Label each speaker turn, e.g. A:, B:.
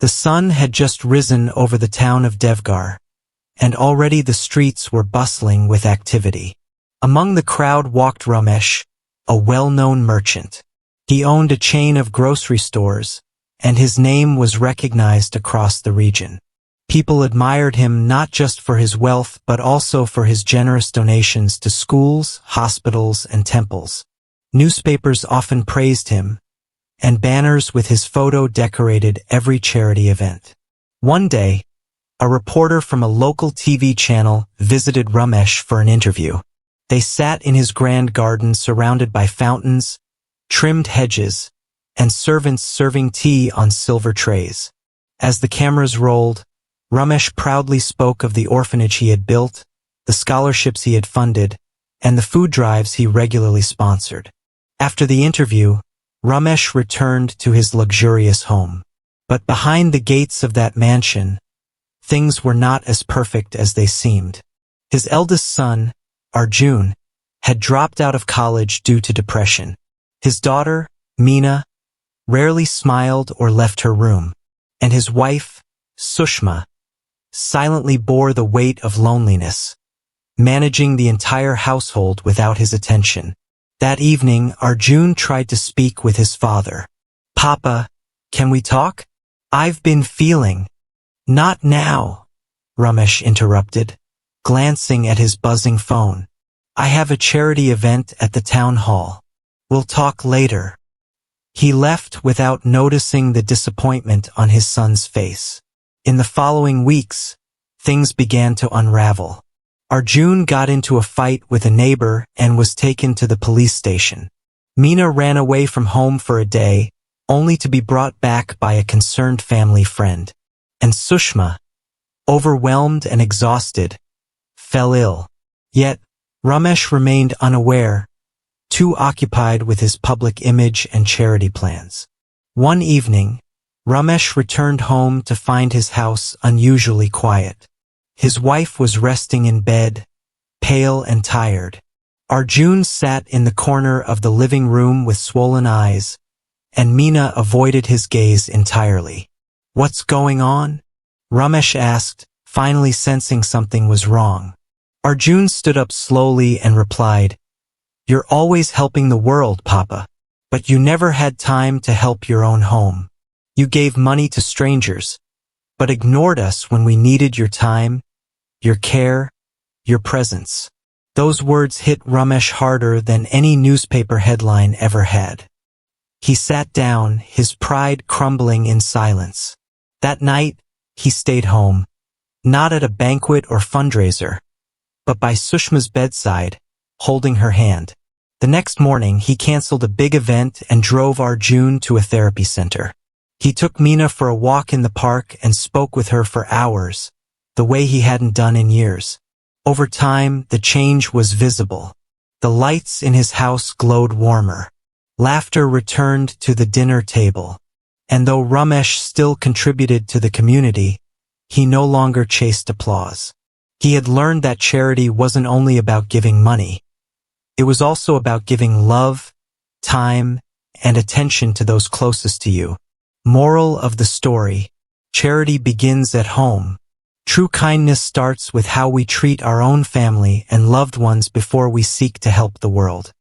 A: The sun had just risen over the town of Devgar, and already the streets were bustling with activity. Among the crowd walked Ramesh, a well-known merchant. He owned a chain of grocery stores, and his name was recognized across the region. People admired him not just for his wealth but also for his generous donations to schools, hospitals, and temples. Newspapers often praised him, and banners with his photo decorated every charity event. One day, a reporter from a local TV channel visited Ramesh for an interview. They sat in his grand garden surrounded by fountains, trimmed hedges, and servants serving tea on silver trays. As the cameras rolled, Ramesh proudly spoke of the orphanage he had built, the scholarships he had funded, and the food drives he regularly sponsored. After the interview, Ramesh returned to his luxurious home. But behind the gates of that mansion, things were not as perfect as they seemed. His eldest son, Arjun, had dropped out of college due to depression. His daughter, Meena, rarely smiled or left her room, and his wife, Sushma, silently bore the weight of loneliness, managing the entire household without his attention. That evening, Arjun tried to speak with his father. "Papa, can we talk? I've been feeling—" "Not now," Ramesh interrupted, glancing at his buzzing phone. "I have a charity event at the town hall. We'll talk later." He left without noticing the disappointment on his son's face. In the following weeks, things began to unravel. Arjun got into a fight with a neighbor and was taken to the police station. Meena ran away from home for a day, only to be brought back by a concerned family friend. And Sushma, overwhelmed and exhausted, fell ill. Yet, Ramesh remained unaware, too occupied with his public image and charity plans. One evening, Ramesh returned home to find his house unusually quiet. His wife was resting in bed, pale and tired. Arjun sat in the corner of the living room with swollen eyes, and Meena avoided his gaze entirely. "What's going on?" Ramesh asked, finally sensing something was wrong. Arjun stood up slowly and replied, "You're always helping the world, Papa, but you never had time to help your own home. You gave money to strangers, but ignored us when we needed your time, your care, your presence." Those words hit Ramesh harder than any newspaper headline ever had. He sat down, his pride crumbling in silence. That night, he stayed home, not at a banquet or fundraiser, but by Sushma's bedside, holding her hand. The next morning, he canceled a big event and drove Arjun to a therapy center. He took Meena for a walk in the park and spoke with her for hours, the way he hadn't done in years. Over time, the change was visible. The lights in his house glowed warmer. Laughter returned to the dinner table. And though Ramesh still contributed to the community, he no longer chased applause. He had learned that charity wasn't only about giving money. It was also about giving love, time, and attention to those closest to you. Moral of the story: charity begins at home. True kindness starts with how we treat our own family and loved ones before we seek to help the world.